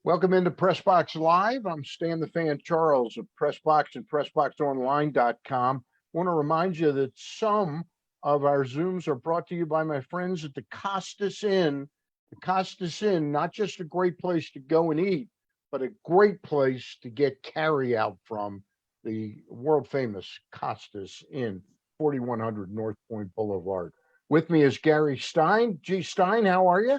Welcome into PressBox Live. I'm Stan the Fan Charles of PressBox and PressBoxOnline.com. I want to remind you that some of our Zooms are brought to you by my friends at the Costas Inn. The Costas Inn, not just a great place to go and eat, but a great place to get carry out from, the world famous Costas Inn, 4100 North Point Boulevard. With me is Gary Stein. G. Stein, how are you?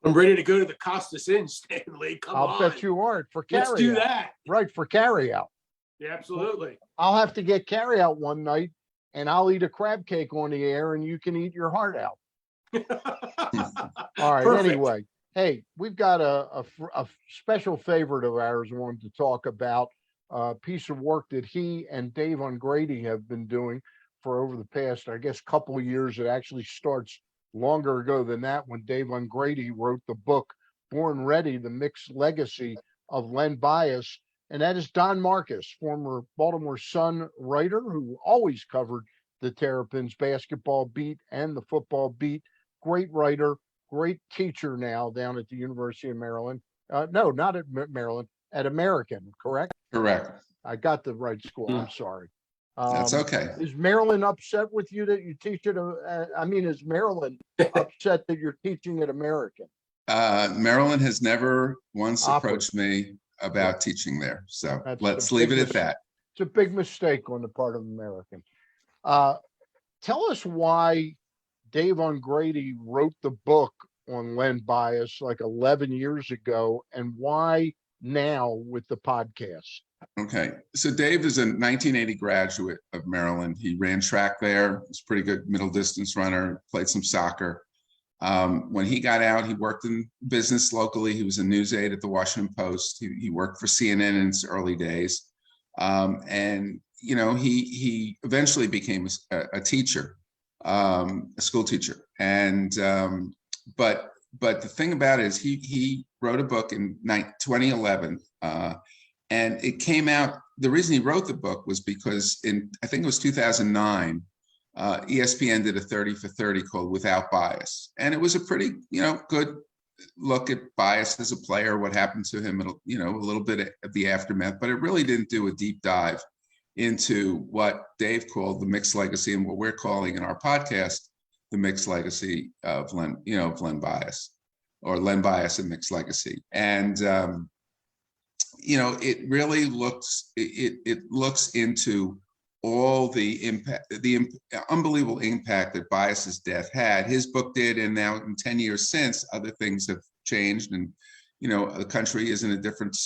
I'm ready to go to the Costas Inn, Stanley. Come on. I'll bet you aren't for carry out. Let's do that. Right, for carry out. Yeah, absolutely. I'll have to get carry out one night and I'll eat a crab cake on the air and you can eat your heart out. All right. Perfect. Anyway, hey, we've got a special favorite of ours I wanted to talk about, a piece of work that he and Dave Ungrady have been doing for over the past, I guess, couple of years. It actually starts longer ago than that, when Dave Ungrady wrote the book Born Ready, the Mixed Legacy of Len Bias. And that is Don Markus, former Baltimore Sun writer who always covered the Terrapins basketball beat and the football beat. Great writer, great teacher now down at the University of Maryland. No, not at Maryland, at American, correct? Correct. I got the right school. I'm sorry. That's okay. Is Maryland upset with you that you teach it? Is Maryland upset that you're teaching at American? Maryland has never once Offered. approached me about teaching there. So That's let's a leave big it at that. It's a big mistake on the part of American. Tell us why Dave Ungrady wrote the book on Len Bias like 11 years ago, and why now with the podcast. Okay. So Dave is a 1980 graduate of Maryland. He ran track there. He's a pretty good middle distance runner, played some soccer. When he got out, he worked in business locally. He was a news aide at the Washington Post. He worked for CNN in its early days. And, you know, he eventually became a teacher, a school teacher. And, but the thing about it is he wrote a book in 2011, and it came out. The reason he wrote the book was because I think it was 2009, ESPN did a 30 for 30 called Without Bias. And it was a pretty, good look at Bias as a player, what happened to him, a little bit of the aftermath, but it really didn't do a deep dive into what Dave called the mixed legacy and what we're calling in our podcast, the mixed legacy of Len Bias, or Len Bias and mixed legacy. And, it really looks into all the impact, the unbelievable impact that Bias's death had. His book did, and now in 10 years since, other things have changed, and the country is in a different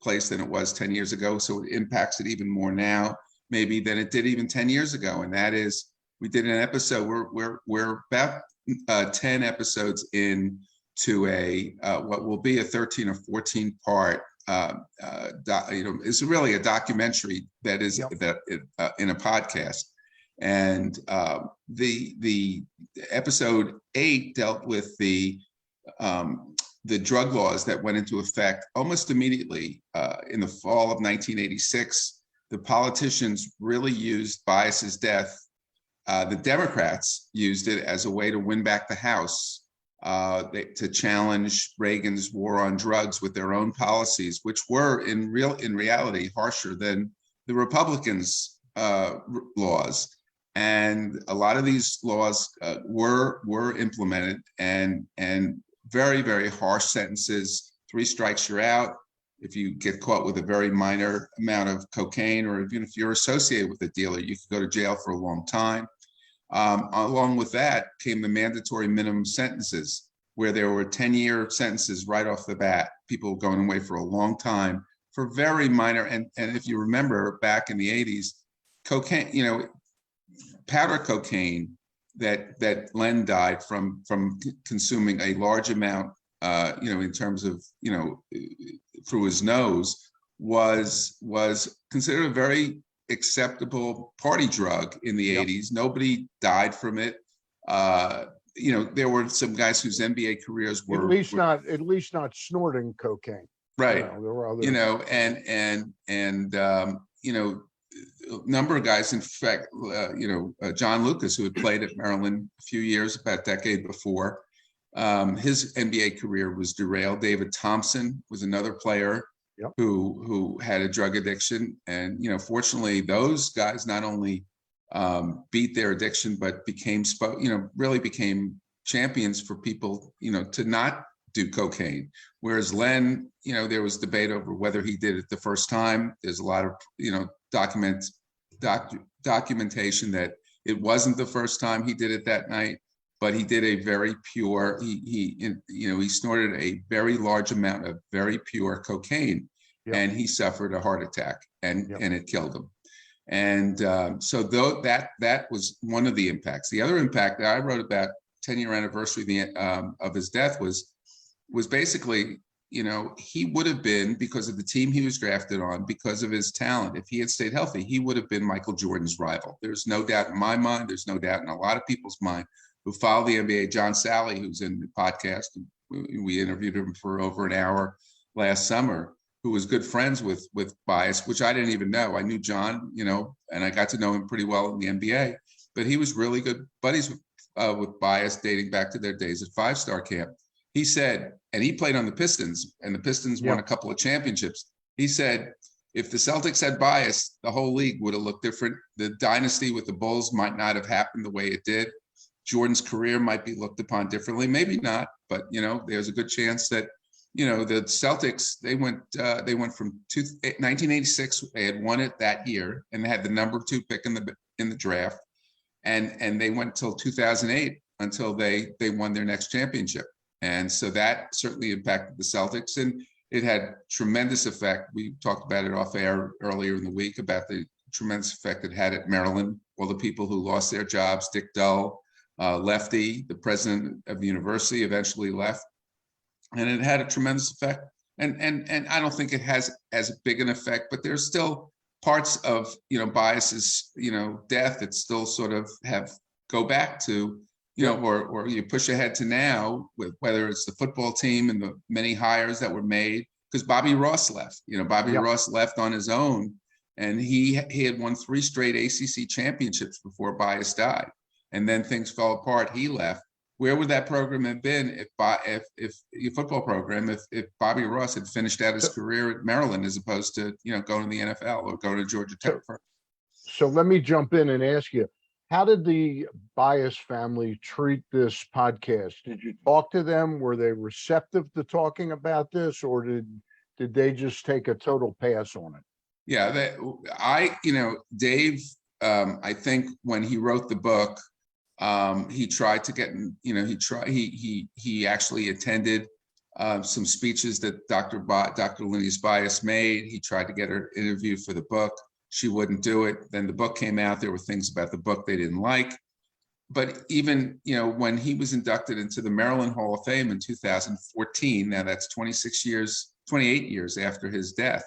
place than it was 10 years ago, so it impacts it even more now, maybe, than it did even 10 years ago. And that is, we did an episode. We're about 10 episodes into what will be a 13 or 14 part. It's really a documentary that is in a podcast, and the episode 8 dealt with the drug laws that went into effect almost immediately in the fall of 1986. The politicians really used Bias's death. The Democrats used it as a way to win back the House. To challenge Reagan's war on drugs with their own policies, which were in reality harsher than the Republicans' laws. And a lot of these laws were implemented, and very, very harsh sentences. 3 strikes, you're out. If you get caught with a very minor amount of cocaine, or even if you're associated with a dealer, you could go to jail for a long time. Along with that came the mandatory minimum sentences, where there were 10-year sentences right off the bat, people going away for a long time for very minor. And if you remember back in the 80s, cocaine, powder cocaine that Len died from consuming a large amount, in terms of, through his nose, was considered a very acceptable party drug in the 80s. Nobody died from it. There were some guys whose NBA careers were at least not snorting cocaine. Right. There were others. A number of guys, in fact, John Lucas, who had played at Maryland a few years, about a decade before, his NBA career was derailed. David Thompson was another player who had a drug addiction. And, fortunately, those guys not only beat their addiction, but really became champions for people, to not do cocaine. Whereas Len, there was debate over whether he did it the first time. There's a lot of, documentation that it wasn't the first time he did it that night, but he did a very pure, he snorted a very large amount of very pure cocaine, and he suffered a heart attack, and it killed him. And so that was one of the impacts. The other impact that I wrote about 10-year anniversary of his death was basically, he would have been, because of the team he was drafted on, because of his talent, if he had stayed healthy, he would have been Michael Jordan's rival. There's no doubt in my mind. There's no doubt in a lot of people's mind who follow the NBA. John Sally, who's in the podcast, we interviewed him for over an hour last summer, who was good friends with Bias, which I didn't even know. I knew John, and I got to know him pretty well in the NBA, but he was really good buddies with Bias dating back to their days at 5-Star Camp. He said, and he played on the Pistons, and the Pistons won a couple of championships. He said, if the Celtics had Bias, the whole league would have looked different. The dynasty with the Bulls might not have happened the way it did. Jordan's career might be looked upon differently, maybe not, but there's a good chance that the Celtics, they went from 1986, they had won it that year, and they had the number 2 pick in the draft, and they went till 2008 until they won their next championship. And so that certainly impacted the Celtics, and it had tremendous effect. We talked about it off air earlier in the week about the tremendous effect it had at Maryland. All the people who lost their jobs, Dick Dull, Lefty, the president of the university, eventually left, and it had a tremendous effect. And I don't think it has as big an effect, but there's still parts of Bias's death that still sort of go back to. Or you push ahead to now, with whether it's the football team and the many hires that were made, because Bobby Ross left. Ross left on his own, and he had won 3 straight ACC championships before Bias died, and then things fell apart. He left. Where would that program have been if your football program, if Bobby Ross had finished out his career at Maryland as opposed to going to the NFL or going to Georgia Tech? So let me jump in and ask you, how did the Bias family treat this podcast? Did you talk to them? Were they receptive to talking about this, or did they just take a total pass on it? Yeah, Dave, I think when he wrote the book, he tried to get, he actually attended some speeches that Dr. Len Bias made. He tried to get her interviewed for the book. She wouldn't do it. Then the book came out. There were things about the book they didn't like. But even, when he was inducted into the Maryland Hall of Fame in 2014, now that's 28 years after his death,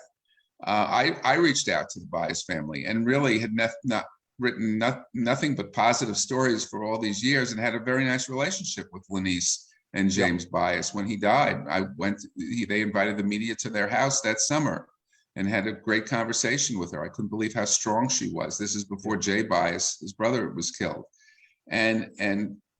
I reached out to the Bias family and really had written nothing but positive stories for all these years, and had a very nice relationship with Lenise and James Bias. When he died, they invited the media to their house that summer and had a great conversation with her. I couldn't believe how strong she was. This is before Jay Bias, his brother, was killed. And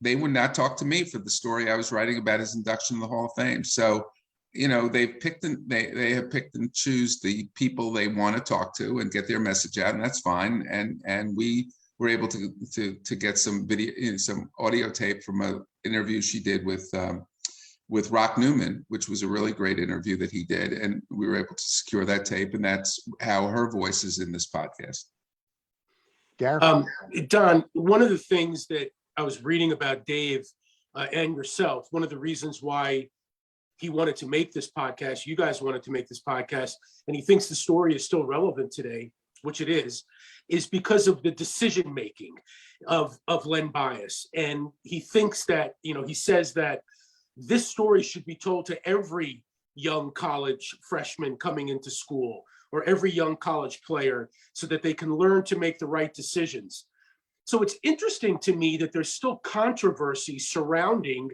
they would not talk to me for the story I was writing about his induction in the Hall of Fame. So, they have picked and choose the people they want to talk to and get their message out, and that's fine. And we were able to get some video, some audio tape from an interview she did with Rock Newman, which was a really great interview that he did. And we were able to secure that tape, and that's how her voice is in this podcast. Gary? Don, one of the things that I was reading about Dave and yourself, one of the reasons why he wanted to make this podcast, you guys wanted to make this podcast, and he thinks the story is still relevant today, which it is because of the decision-making of Len Bias. And he thinks that, he says that this story should be told to every young college freshman coming into school, or every young college player, so that they can learn to make the right decisions. So it's interesting to me that there's still controversy surrounding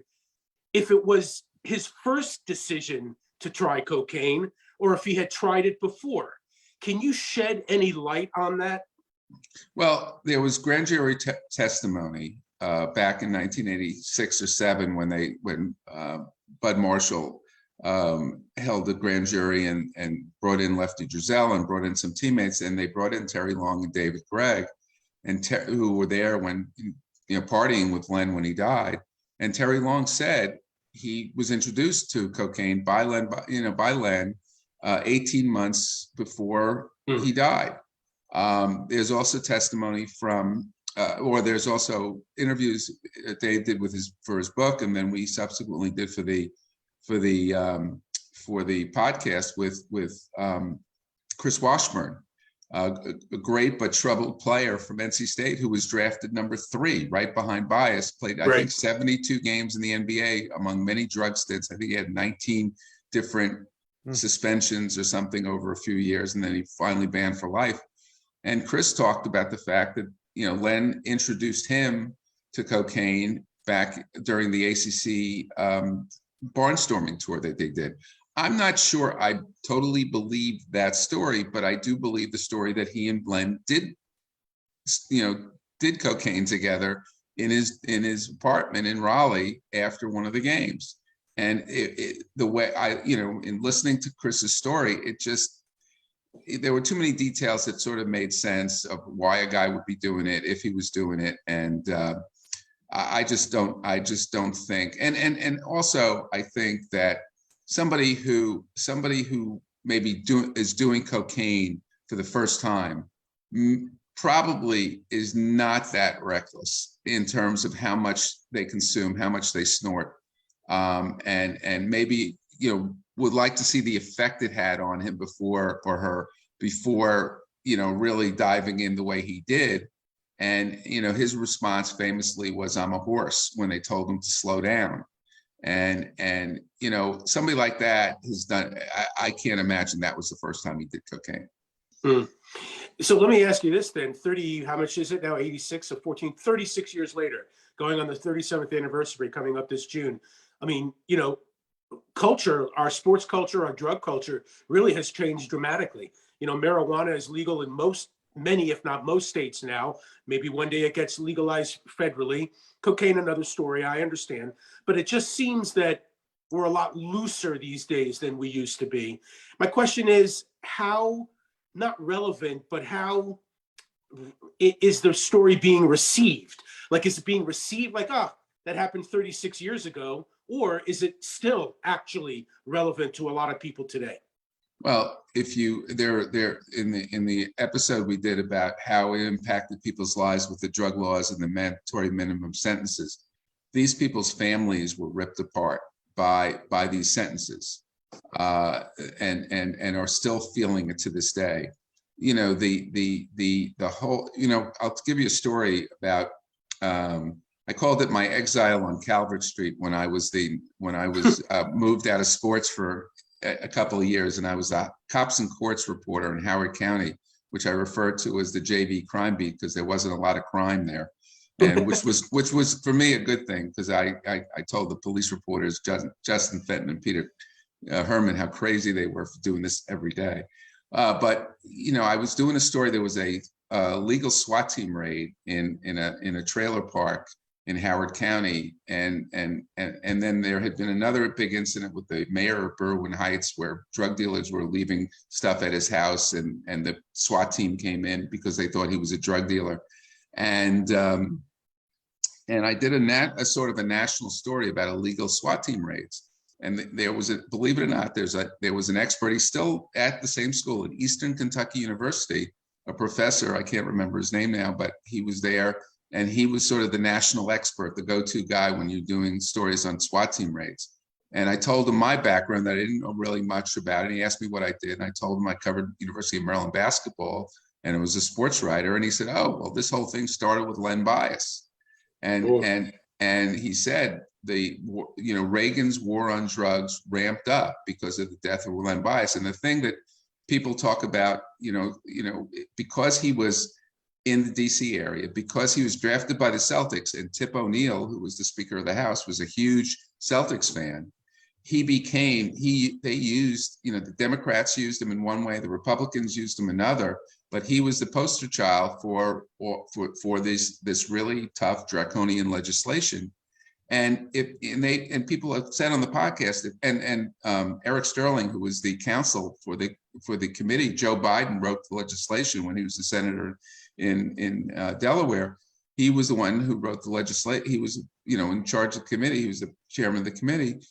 if it was his first decision to try cocaine or if he had tried it before. Can you shed any light on that? Well, there was grand jury testimony back in 1986 or 7 when Bud Marshall held a grand jury and brought in Lefty Driesell and brought in some teammates, and they brought in Terry Long and David Gregg, and who were there when partying with Len when he died. And Terry Long said he was introduced to cocaine by Len, by Len 18 months before he died. There's also testimony from, or there's also interviews that Dave did for his book, and then we subsequently did for the podcast with Chris Washburn, a great but troubled player from NC State who was drafted number 3, right behind Bias. Played I think 72 games in the NBA among many drug stints. I think he had 19 different suspensions or something over a few years, and then he finally banned for life. And Chris talked about the fact that Len introduced him to cocaine back during the ACC barnstorming tour that they did. I'm not sure I totally believe that story, but I do believe the story that he and Len did cocaine together in his apartment in Raleigh after one of the games. And the way in listening to Chris's story, there were too many details that sort of made sense of why a guy would be doing it if he was doing it. And I just don't think, and also I think that somebody who maybe is doing cocaine for the first time probably is not that reckless in terms of how much they consume, how much they snort, and maybe would like to see the effect it had on him before really diving in the way he did. And his response famously was, "I'm a horse," when they told him to slow down. And somebody like that has done. I can't imagine that was the first time he did cocaine. So let me ask you this then: 30, how much is it now? 86 or 14? 36 years later, going on the 37th anniversary coming up this June. I mean, culture, our sports culture, our drug culture really has changed dramatically. Marijuana is legal in many, if not most states now. Maybe one day it gets legalized federally. Cocaine, another story, I understand. But it just seems that we're a lot looser these days than we used to be. My question is, how, not relevant, but how is the story being received? Like, is it being received like, that happened 36 years ago? Or is it still actually relevant to a lot of people today? Well, if there in the episode we did about how it impacted people's lives with the drug laws and the mandatory minimum sentences, these people's families were ripped apart by these sentences, and are still feeling it to this day. The whole. I'll give you a story about. I called it my exile on Calvert Street when I was moved out of sports for a couple of years, and I was a cops and courts reporter in Howard County, which I referred to as the JV crime beat because there wasn't a lot of crime there, and which was for me a good thing, because I told the police reporters Justin Fenton and Peter Herman how crazy they were for doing this every day. But I was doing a story. There was a legal SWAT team raid in a trailer park in Howard County, and then there had been another big incident with the mayor of Berwyn Heights where drug dealers were leaving stuff at his house, and the SWAT team came in because they thought he was a drug dealer, and I did a sort of a national story about illegal SWAT team raids, and there was believe it or not, there was an expert. He's still at the same school at Eastern Kentucky University, a professor. I can't remember his name now, but he was there. And he was sort of the national expert, the go-to guy when you're doing stories on SWAT team raids. And I told him my background, that I didn't know really much about it. And he asked me what I did. And I told him I covered University of Maryland basketball, and I was a sports writer. And he said, "Oh, well, this whole thing started with Len Bias." And he said Reagan's war on drugs ramped up because of the death of Len Bias. And the thing that people talk about, because he was in the DC area, because he was drafted by the Celtics, and Tip O'Neill, who was the Speaker of the House, was a huge Celtics fan. they used, the Democrats used him in one way, the Republicans used him another, but he was the poster child for this really tough draconian legislation. And people have said on the podcast, and Eric Sterling, who was the counsel for the committee, Joe Biden wrote the legislation when he was the senator in Delaware. He was the one who wrote the legislation. He was, in charge of the committee. He was the chairman of the committee.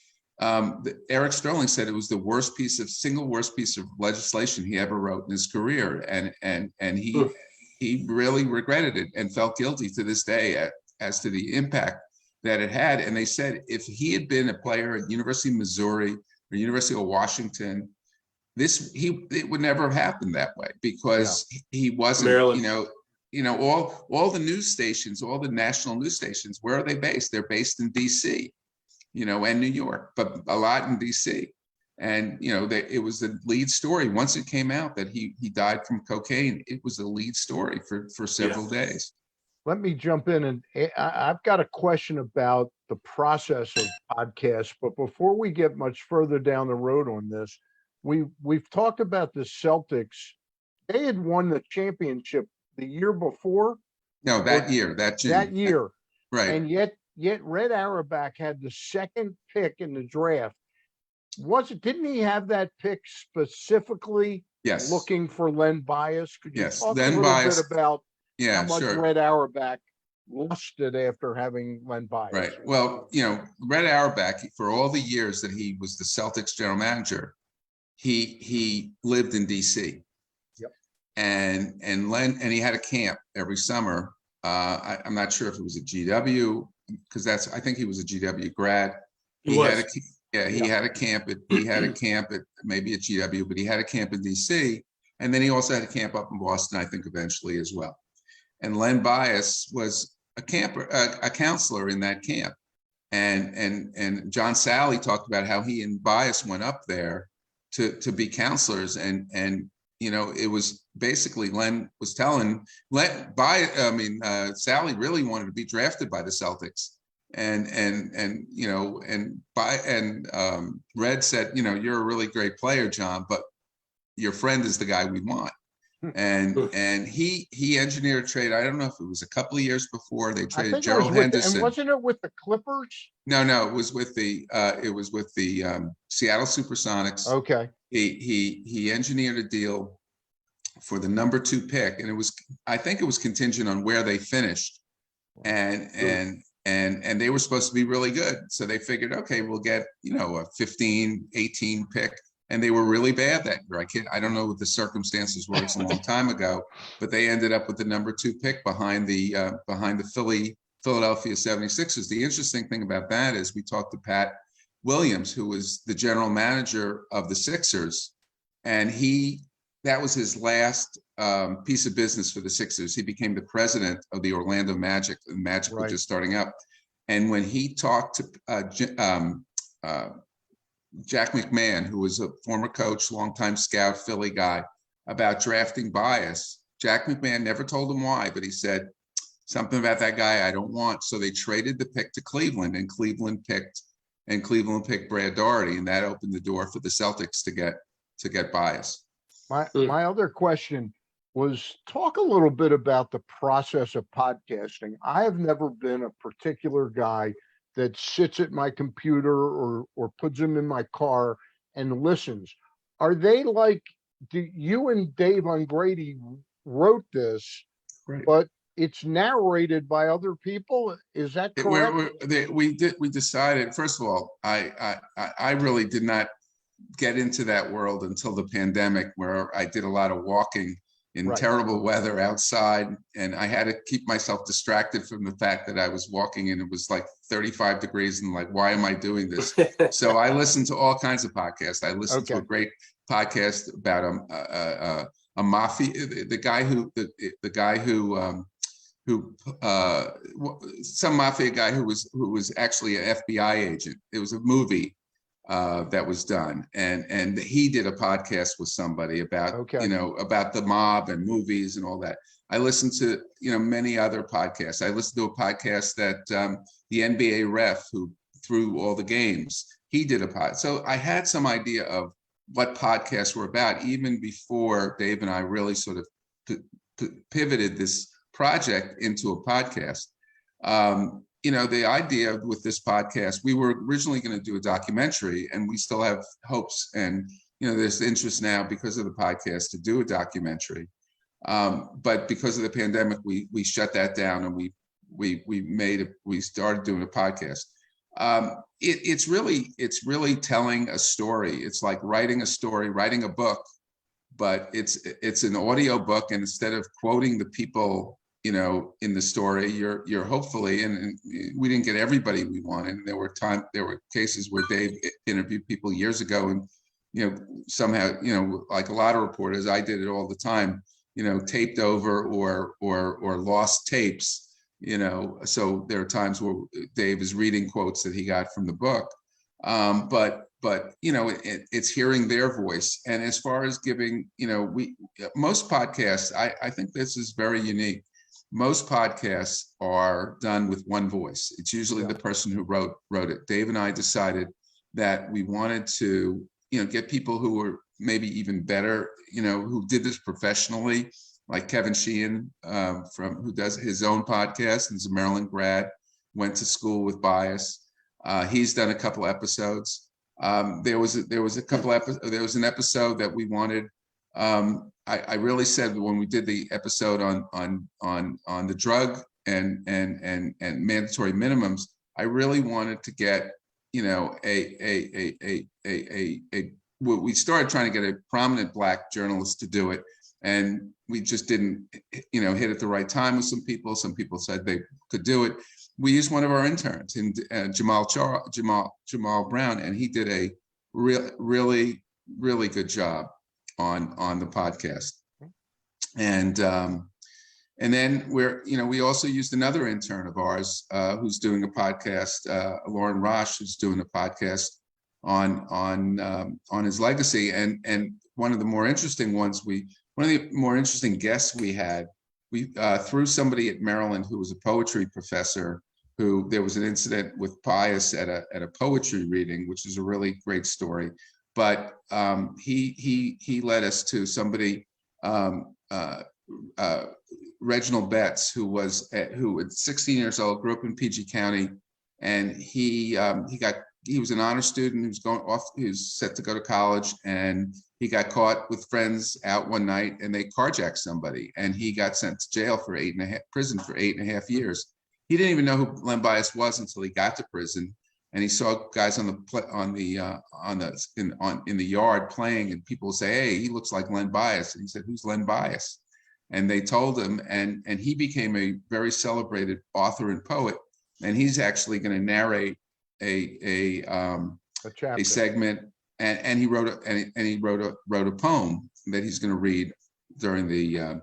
Eric Sterling said it was the single worst piece of legislation he ever wrote in his career, and he really regretted it and felt guilty to this day as to the impact that it had. And they said if he had been a player at University of Missouri or University of Washington, it would never have happened that way, because he wasn't, Maryland. all the news stations, all the national news stations, where are they based? They're based in DC, and New York, but a lot in DC. And, it was the lead story. Once it came out that he died from cocaine, it was the lead story for several days. Let me jump in, and I've got a question about the process of podcasts. But before we get much further down the road on this, we've talked about the Celtics. They had won the championship the year before. No, that year, that June. That year, right? And yet Red Auerbach had the second pick in the draft. Didn't he have that pick specifically? Yes. Looking for Len Bias? Could you talk Len a little Bias. bit about Yeah, how much sure. Red Auerbach lusted after having Len Bias? Right. Well, Red Auerbach, for all the years that he was the Celtics general manager, he lived in DC. Yep. And he had a camp every summer. I'm not sure if it was a GW, because I think he was a GW grad. He had a camp at maybe at GW, but he had a camp in DC. And then he also had a camp up in Boston, I think, eventually as well. And Len Bias was a counselor in that camp. And John Sally talked about how he and Bias went up there to be counselors. And it was basically Len was telling Sally really wanted to be drafted by the Celtics. And Red said, you're a really great player, John, but your friend is the guy we want. And he engineered a trade. I don't know if it was a couple of years before they traded Gerald Henderson. And wasn't it with the Clippers? No, it was with the Seattle Supersonics. Okay. He engineered a deal for the number 2 pick, and I think it was contingent on where they finished. And they were supposed to be really good. So they figured, okay, we'll get, a 15, 18 pick. And they were really bad that year. I don't know what the circumstances were. It's a long time ago, but they ended up with the number 2 pick behind the Philadelphia 76ers. The interesting thing about that is we talked to Pat Williams, who was the general manager of the Sixers, and that was his last piece of business for the Sixers. He became the president of the Orlando Magic. The Magic were just starting up. And when he talked to Jack McMahon, who was a former coach, longtime scout, Philly guy, about drafting Bias, Jack McMahon never told him why, but he said something about that guy I don't want. So they traded the pick to Cleveland, and Cleveland picked Brad Daugherty, and that opened the door for the Celtics to get Bias. My other question was, talk a little bit about the process of podcasting. I have never been a particular guy that sits at my computer or puts them in my car and listens. Are they like, you and Dave Ungrady wrote this, right, but it's narrated by other people? Is that correct? We decided, first of all, I really did not get into that world until the pandemic, where I did a lot of walking in terrible weather outside, and I had to keep myself distracted from the fact that I was walking and it was like 35 degrees, and like, why am I doing this? So I listened to all kinds of podcasts. I listened to a great podcast about a mafia, some mafia guy who was actually an FBI agent. It was a movie that was done, and he did a podcast with somebody about about the mob and movies and all that. I listened to many other podcasts. I listened to a podcast that the NBA ref who threw all the games, he did a pod. So I had some idea of what podcasts were about even before Dave and I really sort of pivoted this project into a podcast. The idea with this podcast, we were originally going to do a documentary, and we still have hopes, and there's interest now because of the podcast to do a documentary. But because of the pandemic, we shut that down, and we started doing a podcast. It's really telling a story. It's like writing a story, writing a book, but it's an audio book, and instead of quoting the people in the story, you're hopefully, and we didn't get everybody we wanted. There were cases where Dave interviewed people years ago, and somehow like a lot of reporters, I did it all the time, taped over or lost tapes, so there are times where Dave is reading quotes that he got from the book, but it's hearing their voice. And as far as giving, most podcasts, I think this is very unique. Most podcasts are done with one voice. It's usually the person who wrote it. Dave and I decided that we wanted to, get people who were maybe even better, who did this professionally, like Kevin Sheehan, who does his own podcast and is a Maryland grad, went to school with Bias. He's done a couple episodes. There was an episode that we wanted. I really said when we did the episode on the drug and mandatory minimums, I really wanted to get we started trying to get a prominent Black journalist to do it, and we just didn't hit at the right time with some people. Some people said they could do it. We used one of our interns, Jamal Brown, and he did a really good job on the podcast. And then we also used another intern of ours who's doing a podcast, Lauren Rosh, who's doing a podcast on his legacy. And one of the more interesting guests we had, through somebody at Maryland who was a poetry professor, who there was an incident with Bias at a poetry reading, which is a really great story. But he led us to somebody, Reginald Betts, who was 16 years old, grew up in PG County, and he was an honor student. He was set to go to college, and he got caught with friends out one night, and they carjacked somebody, and he got sent to jail for prison for 8.5 years. He didn't even know who Len Bias was until he got to prison, and he saw guys in the yard playing, and people say, "Hey, he looks like Len Bias," and he said, "Who's Len Bias?" And they told him, and he became a very celebrated author and poet, and he's actually going to narrate a segment, and he wrote a poem that he's going to read during the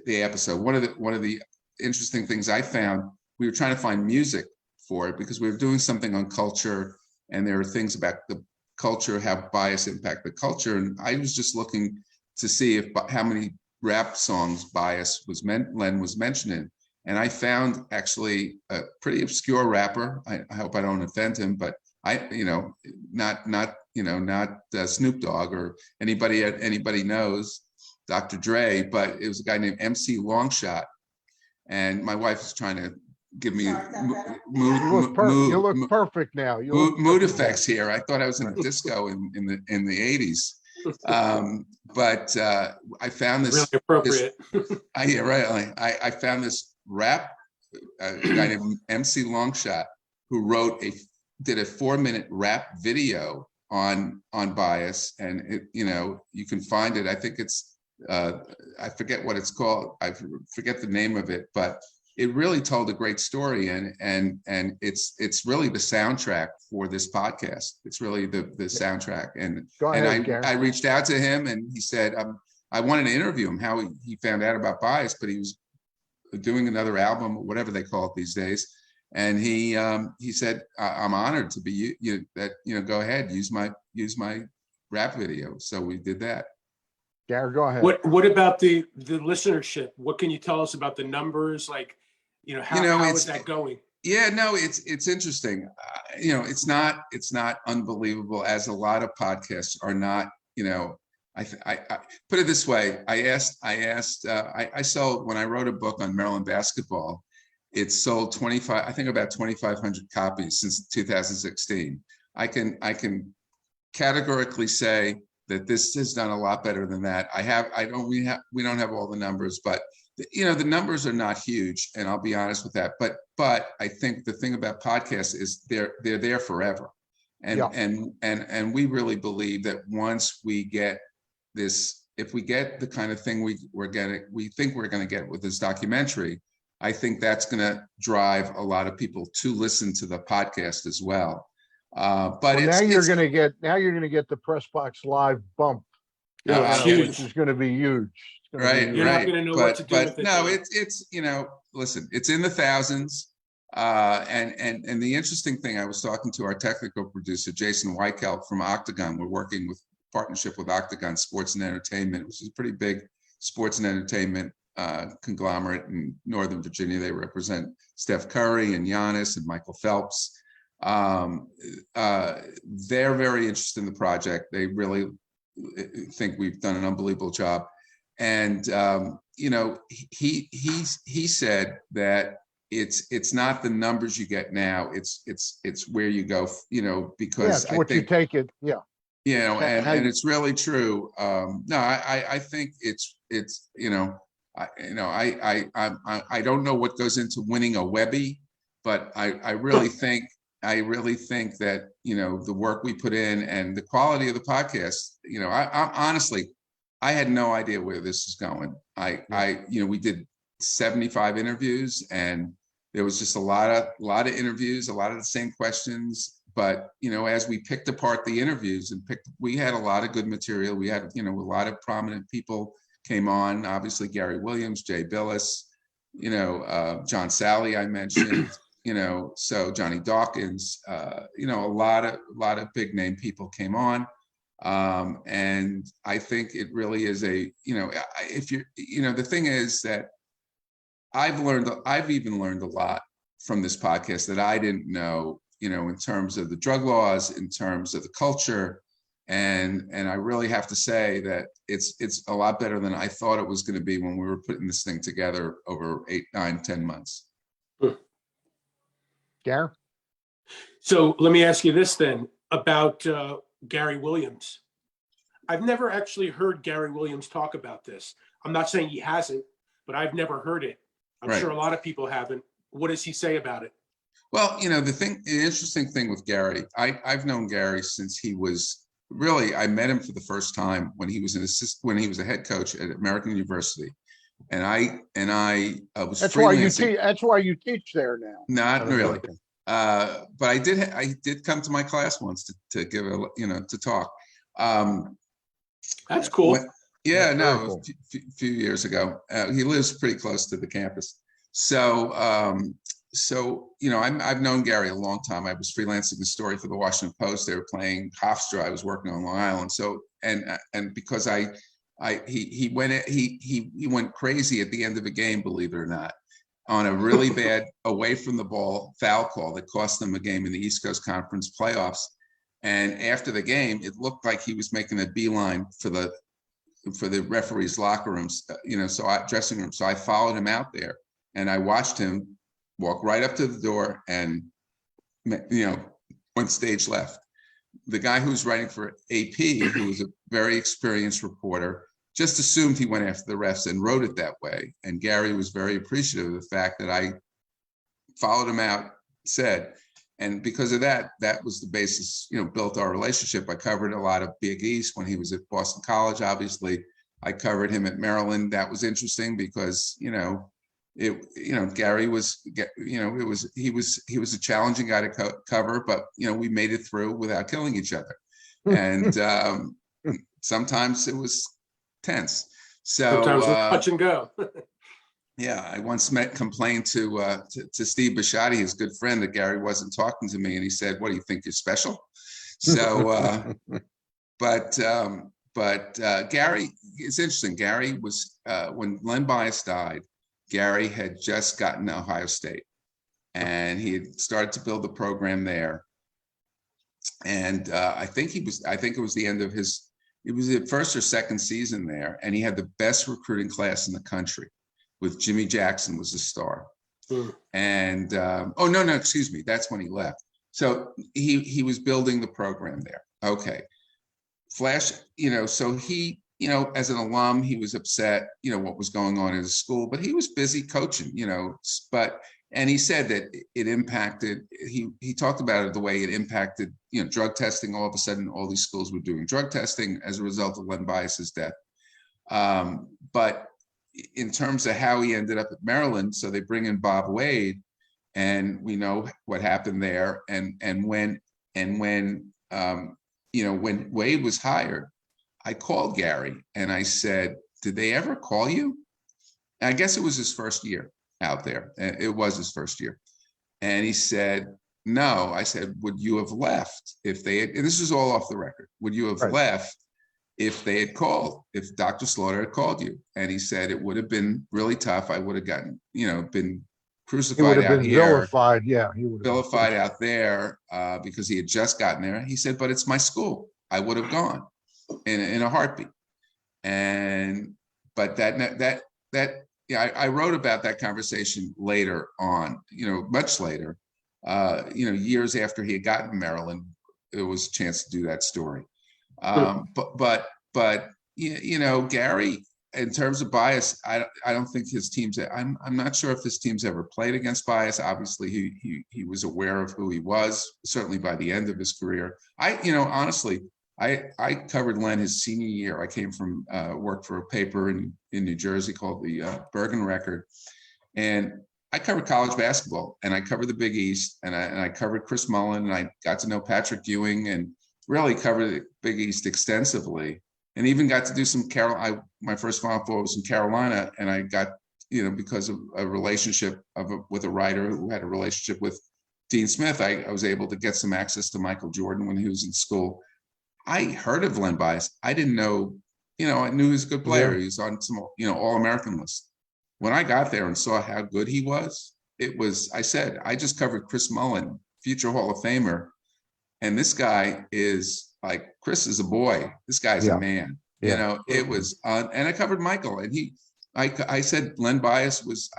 episode. One of the interesting things I found, we were trying to find music for it because we were doing something on culture, and there are things about the culture, how bias impact the culture, and I was just looking to see how many rap songs Len was mentioning, and I found actually a pretty obscure rapper. I hope I don't offend him, but not Snoop Dogg or anybody knows Dr. Dre, but it was a guy named MC Longshot, and my wife is trying to give me you look perfect now. Mood effects here. I thought I was in a disco in the 80s. But I found this really appropriate. I found this rap guy named MC Longshot who did a 4-minute rap video on Bias, and you can find it. I think it's I forget what it's called. I forget the name of it, but it really told a great story, and it's really the soundtrack for this podcast. It's really the soundtrack. And I reached out to him, and he said, I wanted to interview him, how he found out about Bias, but he was doing another album, or whatever they call it these days. And he said, I'm honored to be go ahead, use my rap video. So we did that. Gary, go ahead. What about the listenership? What can you tell us about the numbers? Like, how is that going? Yeah, no, it's interesting. It's not unbelievable, as a lot of podcasts are not. I put it this way. I sold, when I wrote a book on Maryland basketball, it sold about 2,500 copies since 2016. I can categorically say that this has done a lot better than that. We don't have all the numbers, but the numbers are not huge, and I'll be honest with that. But I think the thing about podcasts is they're there forever, and we really believe that once we get this, if we get the kind of thing we think we're going to get with this documentary, I think that's going to drive a lot of people to listen to the podcast as well. But now you're going to get the Press Box Live bump, which is going to be huge. Right. You're not going to know what to do with it. No, it's listen, it's in the thousands. And the interesting thing, I was talking to our technical producer, Jason Weichelt from Octagon. We're working with partnership with Octagon Sports and Entertainment, which is a pretty big sports and entertainment conglomerate in Northern Virginia. They represent Steph Curry and Giannis and Michael Phelps. They're very interested in the project. They really think we've done an unbelievable job. And he said that it's not the numbers you get now, it's where you go, because it's what you take it. And it's really true. No, I think I don't know what goes into winning a Webby, but I really think that the work we put in and the quality of the podcast, I honestly, I had no idea where this is going. We did 75 interviews, and there was just a lot of interviews, a lot of the same questions. But as we picked apart the interviews we had a lot of good material. We had a lot of prominent people came on. Obviously, Gary Williams, Jay Billis, John Sally, I mentioned. So Johnny Dawkins, a lot of big name people came on. And I think it really is if you're, the thing is that I've even learned a lot from this podcast that I didn't know, in terms of the drug laws, in terms of the culture. And I really have to say that it's a lot better than I thought it was going to be when we were putting this thing together over 8, 9, 10 months. Gary? So let me ask you this then about Gary Williams. I've never actually heard Gary Williams talk about this. I'm not saying he hasn't, but I've never heard it. I'm sure a lot of people haven't. What does he say about it? Well, the interesting thing with Gary, I've known Gary since he was I met him for the first time when he was when he was a head coach at American University. And I was that's why you teach there now. Not really. But I did come to my class once to give to talk. That's cool. A few years ago. He lives pretty close to the campus. So I've known Gary a long time. I was freelancing a story for the Washington Post. They were playing Hofstra. I was working on Long Island. So and because he went crazy at the end of a game, believe it or not, on a really bad away from the ball foul call that cost them a game in the East Coast Conference playoffs. And after the game, it looked like he was making a beeline for the referee's locker rooms, dressing room. So I followed him out there, and I watched him walk right up to the door and, went stage left. The guy who's writing for AP, who was a very experienced reporter, just assumed he went after the refs and wrote it that way. And Gary was very appreciative of the fact that I followed him out, and because of that, that was the basis, built our relationship. I covered a lot of Big East when he was at Boston College. Obviously, I covered him at Maryland. That was interesting because, Gary was, he was a challenging guy to cover, but, we made it through without killing each other. And sometimes it was tense. So sometimes touch and go. Yeah, I once complained to Steve Bisciotti, his good friend, that Gary wasn't talking to me, and he said, "What do you think, you're special?" So, but Gary, it's interesting. Gary was when Len Bias died. Gary had just gotten to Ohio State, and he had started to build the program there. And I think it was the end of it was the first or second season there, and he had the best recruiting class in the country, with Jimmy Jackson was the star. And oh no, excuse me, that's when he left. So he was building the program there. Okay. Flash, so he, as an alum, he was upset, what was going on in his school, but he was busy coaching, and he said that it impacted, he talked about it the way it impacted, drug testing. All of a sudden, all these schools were doing drug testing as a result of Len Bias's death. But in terms of how he ended up at Maryland, so they bring in Bob Wade, and we know what happened there. And when Wade was hired, I called Gary and I said, "Did they ever call you?" And I guess it was his first year out there. It was his first year. And he said, "No." I said, "Would you have left if they had," and this is all off the record, "would you have left if they had called, if Dr. Slaughter had called you?" And he said, "It would have been really tough. I would have gotten, been crucified out here. Vilified. Yeah. He would have Vilified out there because he had just gotten there." He said, "But it's my school. I would have gone in a heartbeat." But I wrote about that conversation later on, much later, years after he had gotten to Maryland, there was a chance to do that story. But Gary, in terms of Bias, I don't think his teams, I'm not sure if his teams ever played against Bias. Obviously he was aware of who he was, certainly by the end of his career. Honestly, I covered Len his senior year. I came from worked for a paper in New Jersey called the Bergen Record, and I covered college basketball, and I covered the Big East, and I covered Chris Mullin, and I got to know Patrick Ewing, and really covered the Big East extensively, and even got to do some my first Final Four was in Carolina, and I got because of a relationship with a writer who had a relationship with Dean Smith, I was able to get some access to Michael Jordan when he was in school. I heard of Len Bias. I didn't know, I knew he was a good player. He was on some, All-American list. When I got there and saw how good he was, I said, I just covered Chris Mullin, future Hall of Famer. And this guy is like, Chris is a boy. This guy's a man. It was, and I covered Michael, and I said Len Bias was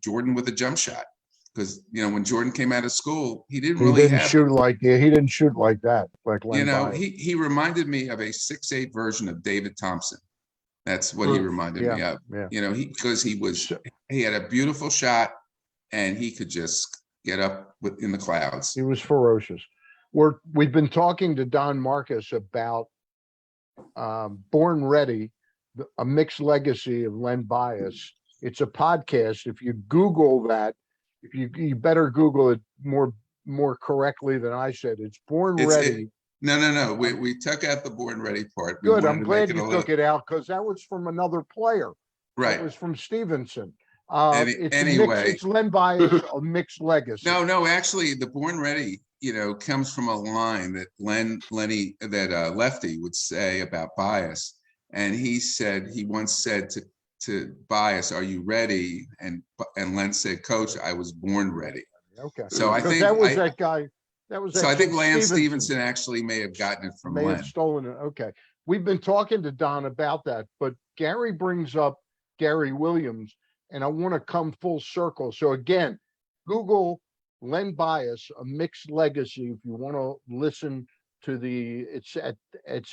Jordan with a jump shot. Because when Jordan came out of school, he didn't shoot like that. Like Len Bias. He reminded me of a 6'8" version of David Thompson. That's what he reminded me of. Yeah. Because he had a beautiful shot, and he could just get up in the clouds. He was ferocious. We've been talking to Don Markus about Born Ready, a mixed legacy of Len Bias. It's a podcast. If you Google that. You better Google it more correctly than I said. It's Born Ready. No. We took out the Born Ready part. Good. I'm glad you took it out, because that was from another player. Right. It was from Stevenson. It's Len Bias, a mixed legacy. No. Actually, the Born Ready, comes from a line that Lefty would say about Bias, and he once said to Bias, "Are you ready?" And Len said, "Coach, I was born ready." Okay. So I think that was that guy. That was. So I think Lance Stevenson actually may have gotten it from Len. May have stolen it. Okay. We've been talking to Don about that, but Gary brings up Gary Williams, and I want to come full circle. So again, Google Len Bias, a mixed legacy. If you want to listen to it's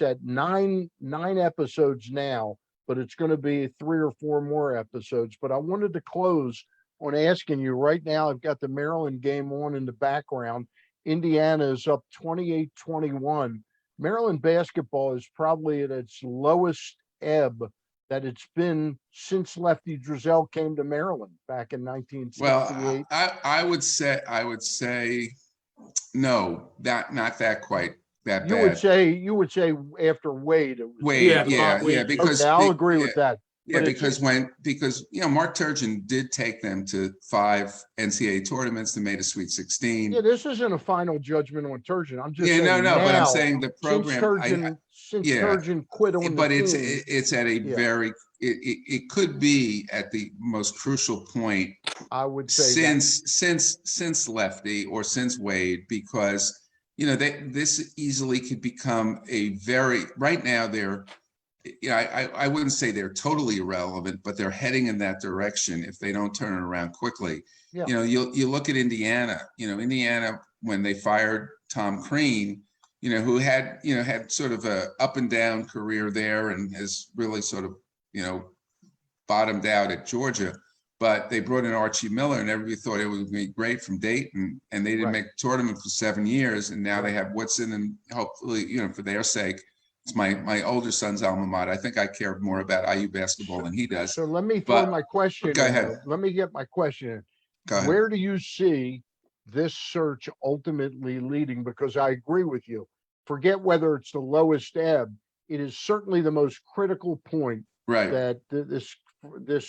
at nine episodes now. But it's going to be 3 or 4 more episodes. But I wanted to close on asking you right now. I've got the Maryland game on in the background. Indiana is up 28-21. Maryland basketball is probably at its lowest ebb that it's been since Lefty Driesell came to Maryland back in 1968. Well, I would say no, not that quite. That you bad. would say after Wade. Wade, yeah, because okay, I'll agree with that. Yeah, because Mark Turgeon did take them to 5 NCAA tournaments. They made a Sweet 16. Yeah, this isn't a final judgment on Turgeon. I'm just but I'm saying the program since Turgeon quit on but the it's team, at a very it could be at the most crucial point I would say that. since Lefty or since Wade, because this easily could become a very, right now they're, I wouldn't say they're totally irrelevant, but they're heading in that direction if they don't turn it around quickly. Yeah. You look at Indiana, Indiana, when they fired Tom Crean, who had sort of a up and down career there and has really sort of, bottomed out at Georgia, but they brought in Archie Miller and everybody thought it would be great from Dayton, and they didn't make the tournament for 7 years. And now they have Woodson, and hopefully, for their sake, it's my older son's alma mater. I think I care more about IU basketball than he does. So let me throw my question. Go ahead. Let me get my question in. Go ahead. Where do you see this search ultimately leading? Because I agree with you. Forget whether it's the lowest ebb. It is certainly the most critical point that this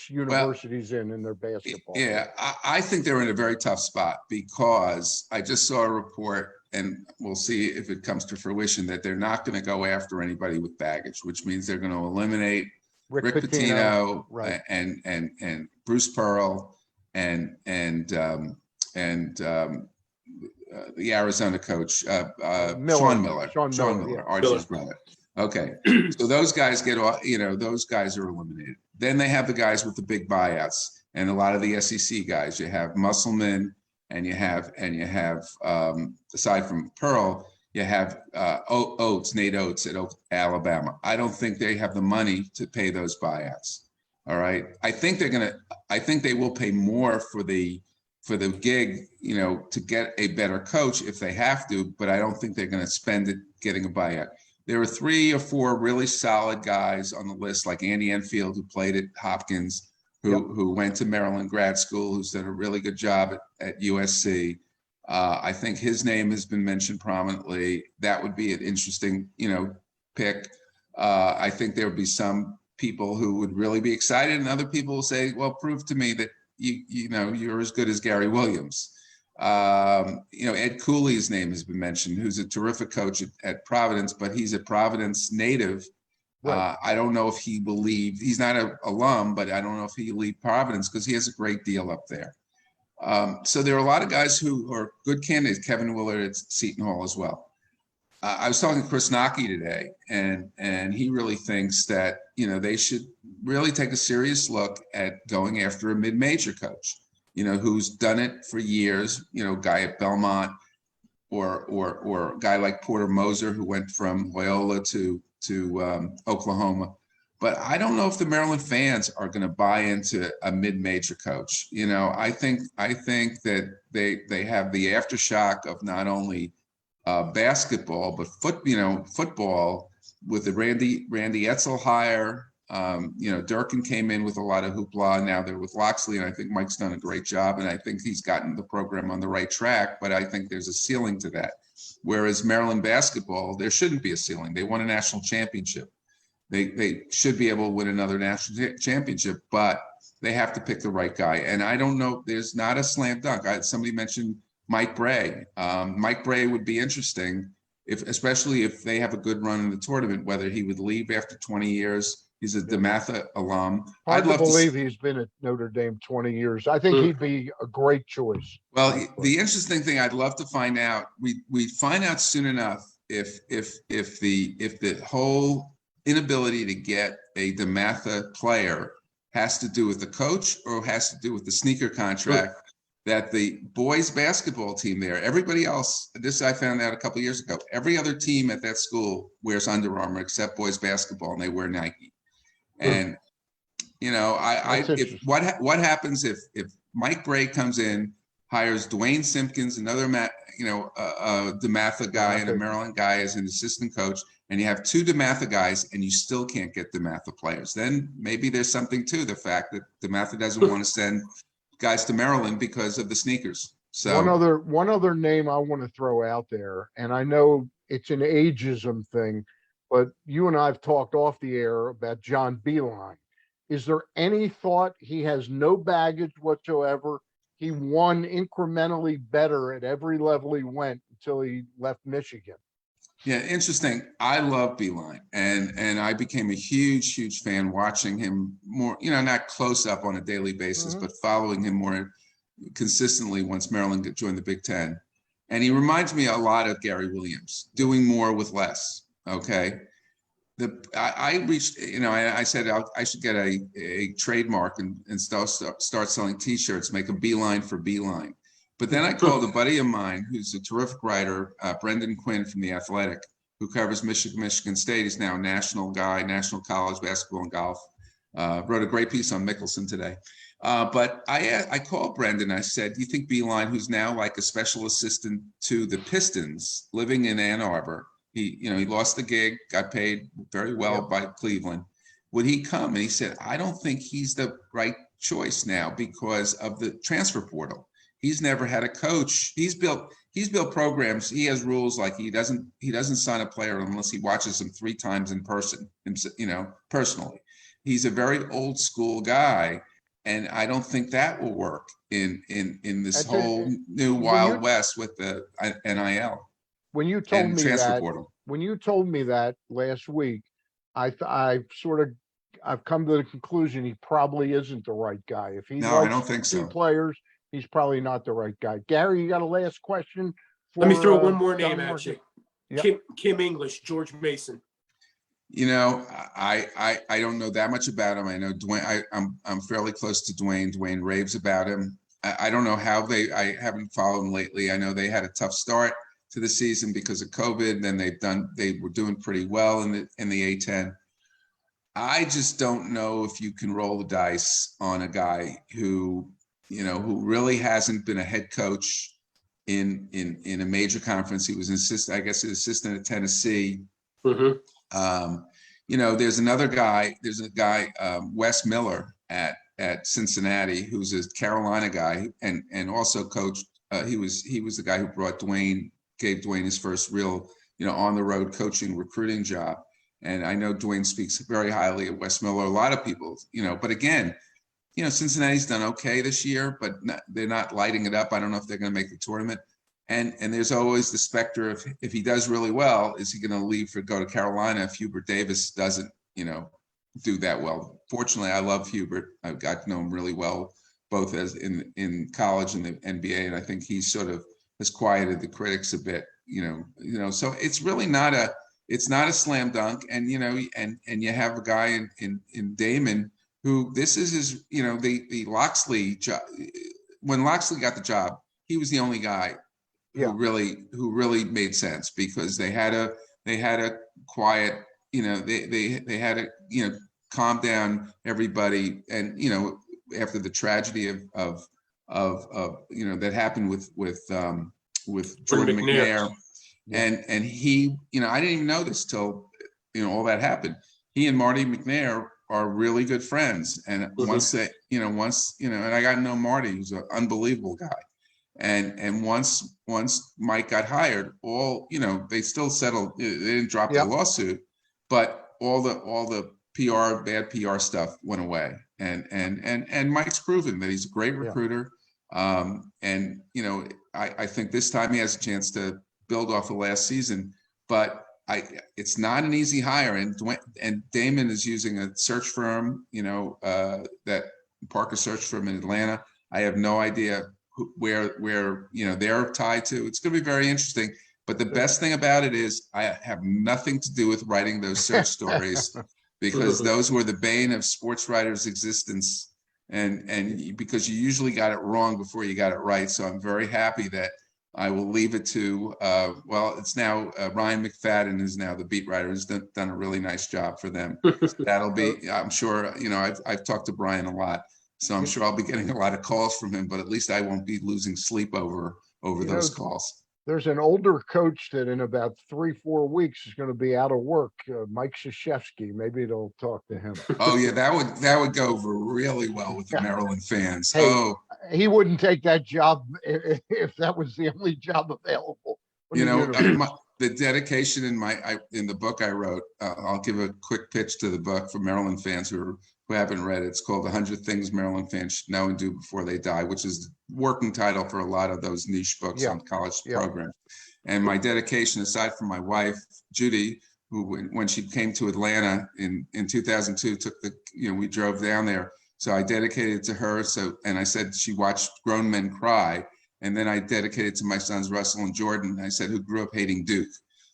university's in their basketball. Yeah, I think they're in a very tough spot, because I just saw a report, and we'll see if it comes to fruition, that they're not going to go after anybody with baggage, which means they're going to eliminate Rick Pitino, and Bruce Pearl and the Arizona coach, Sean Miller, Archie's brother. Okay, so those guys get off, those guys are eliminated. Then they have the guys with the big buyouts, and a lot of the SEC guys. You have Musselman, and you have aside from Pearl, you have Nate Oates at Alabama. I don't think they have the money to pay those buyouts. All right, I think they will pay more for the gig, to get a better coach if they have to, but I don't think they're going to spend it getting a buyout. There are 3 or 4 really solid guys on the list, like Andy Enfield, who played at Hopkins, who went to Maryland grad school, who's done a really good job at USC. I think his name has been mentioned prominently. That would be an interesting, pick. I think there would be some people who would really be excited, and other people will say, well, prove to me that you're as good as Gary Williams. Ed Cooley's name has been mentioned, who's a terrific coach at Providence, but he's a Providence native. I don't know if he will leave. He's not an alum, but I don't know if he'll leave Providence, because he has a great deal up there. So there are a lot of guys who are good candidates. Kevin Willard at Seton Hall as well. I was talking to Chris Nocky today, and he really thinks that they should really take a serious look at going after a mid-major coach, who's done it for years. Guy at Belmont, or a guy like Porter Moser, who went from Loyola to Oklahoma. But I don't know if the Maryland fans are going to buy into a mid-major coach. I think that they have the aftershock of not only basketball, but football, with the Randy Etzel hire. Durkin came in with a lot of hoopla. Now they're with Loxley, and I think Mike's done a great job, and I think he's gotten the program on the right track, but I think there's a ceiling to that. Whereas Maryland basketball, there shouldn't be a ceiling. They won a national championship. They should be able to win another national championship, but they have to pick the right guy. And I don't know, there's not a slam dunk. Somebody mentioned Mike Bray. Mike Bray would be interesting, especially if they have a good run in the tournament, whether he would leave after 20 years. He's a DeMatha alum. I'd love to believe he's been at Notre Dame 20 years. I think he'd be a great choice. Well, the interesting thing I'd love to find out, we find out soon enough if the whole inability to get a DeMatha player has to do with the coach or has to do with the sneaker contract that the boys basketball team there, everybody else, this I found out a couple of years ago, every other team at that school wears Under Armour except boys basketball, and they wear Nike. And what happens if Mike Bray comes in, hires Dwayne Simpkins, another DeMatha guy and a Maryland guy as an assistant coach, and you have 2 DeMatha guys, and you still can't get DeMatha players? Then maybe there's something to the fact that DeMatha doesn't want to send guys to Maryland because of the sneakers. So one other name I want to throw out there, and I know it's an ageism thing, but you and I have talked off the air about John Beilein. Is there any thought he has no baggage whatsoever? He won incrementally better at every level he went until he left Michigan. Yeah, interesting. I love Beeline, and I became a huge fan watching him more, not close up on a daily basis, but following him more consistently once Maryland joined the Big Ten. And he reminds me a lot of Gary Williams, doing more with less. Okay. I reached, I said I should get a trademark and start selling T-shirts, make a beeline for Beeline. But then I called a buddy of mine who's a terrific writer, Brendan Quinn from The Athletic, who covers Michigan State. He's now a national guy, national college basketball and golf. Wrote a great piece on Mickelson today. But I called Brendan. I said, do you think Beeline, who's now like a special assistant to the Pistons, living in Ann Arbor, he lost the gig, got paid very well by Cleveland. Would he come? And he said, I don't think he's the right choice now because of the transfer portal. He's never had a coach. He's built programs. He has rules like he doesn't sign a player unless he watches him 3 times in person, personally. He's a very old school guy, and I don't think that will work in this whole new Wild West with the NIL. When you told me that, portal. when you told me that last week, I've come to the conclusion he probably isn't the right guy. If he I don't think so. Players, he's probably not the right guy. Gary, you got a last question? Let me throw one more name Don at Markus? you. Yep. Kim English, George Mason. I don't know that much about him. I know Dwayne. I'm fairly close to Dwayne. Dwayne raves about him. I don't know how I haven't followed him lately. I know they had a tough start to the season because of COVID. Then they were doing pretty well in the A10. I just don't know if you can roll the dice on a guy who really hasn't been a head coach in a major conference. He was an assistant at Tennessee. There's another guy. There's a guy, Wes Miller at Cincinnati, who's a Carolina guy and also coached. He was the guy who gave Dwayne his first real, on the road coaching recruiting job. And I know Dwayne speaks very highly of Wes Miller. A lot of people, but again, Cincinnati's done okay this year, but they're not lighting it up. I don't know if they're going to make the tournament. And there's always the specter of if he does really well, is he going to go to Carolina if Hubert Davis doesn't, do that well? Fortunately, I love Hubert. I've got to know him really well, both as in college and the NBA, and I think he sort of has quieted the critics a bit. So it's really not a slam dunk. And and you have a guy in Damon who this is his, the Loxley job. When Loxley got the job, he was the only guy who really made sense because they had a quiet, they had to, calm down everybody. And, after the tragedy of that happened with Jordan McNair. And he, I didn't even know this till, all that happened. He and Marty McNair are really good friends. And once and I got to know Marty, who's an unbelievable guy. And once Mike got hired, they still settled. They didn't drop the lawsuit, but all the bad PR stuff went away. And Mike's proven that he's a great recruiter. I think this time he has a chance to build off the last season, but it's not an easy hire. And Damon is using a search firm, that Parker search firm in Atlanta. I have no idea where they're tied to. It's going to be very interesting. But the best thing about it is I have nothing to do with writing those search stories because those were the bane of sports writers' existence. And because you usually got it wrong before you got it right. So I'm very happy that I will leave it to, it's now Ryan McFadden is now the beat writer, has done a really nice job for them. That'll be, I'm sure, I've talked to Brian a lot. So I'm sure I'll be getting a lot of calls from him, but at least I won't be losing sleep over those calls. There's an older coach that in about 3-4 weeks is going to be out of work, Mike Krzyzewski. Maybe they'll talk to him. Oh yeah, that would go over really well with the Maryland fans. Hey, he wouldn't take that job if that was the only job available. The dedication in the book I wrote. I'll give a quick pitch to the book for Maryland fans who haven't read it. It's called 100 Things Maryland Fans Should Know and Do Before They Die, which is the working title for a lot of those niche books on college programs. And my dedication, aside from my wife, Judy, who when she came to Atlanta in 2002, we drove down there. So I dedicated it to her. And I said she watched grown men cry. And then I dedicated to my sons, Russell and Jordan. I said, who grew up hating Duke.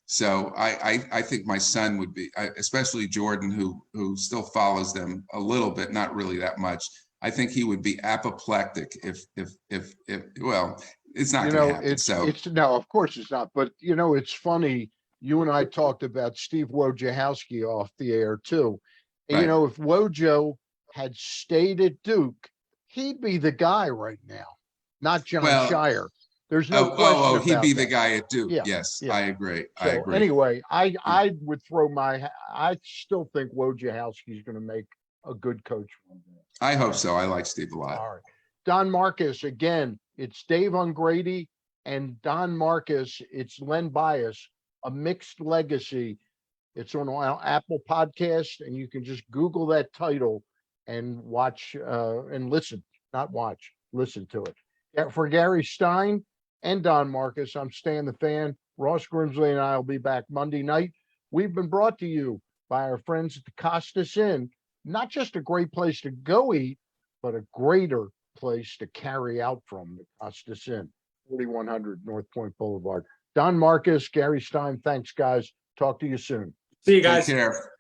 So I think my son would be, especially Jordan, who still follows them a little bit, not really that much. I think he would be apoplectic if well, it's not going to happen. It's no, of course it's not. But it's funny. You and I talked about Steve Wojciechowski off the air too. And Right. if Wojo had stayed at Duke, he'd be the guy right now, not John Shire. There's no question. He'd be the that. guy at Duke. Yeah, Yes, yeah. I agree. So I agree. anyway, I would throw I still think Wojciechowski's going to make a good coach. I hope so. I like Steve a lot. All right. Don Markus, again, it's Dave Ungrady and Don Markus. It's Len Bias, A Mixed Legacy. It's on our Apple podcast, and you can just Google that title and watch and listen, not watch, listen to it. For Gary Stein and Don Markus, I'm Stan the Fan. Ross Grimsley and I will be back Monday night. We've been brought to you by our friends at the Costas Inn. Not just a great place to go eat, but a greater place to carry out from, the Costas Inn, 4100 North Point Boulevard. Don Markus, Gary Stein, thanks, guys. Talk to you soon. See you guys. Take care.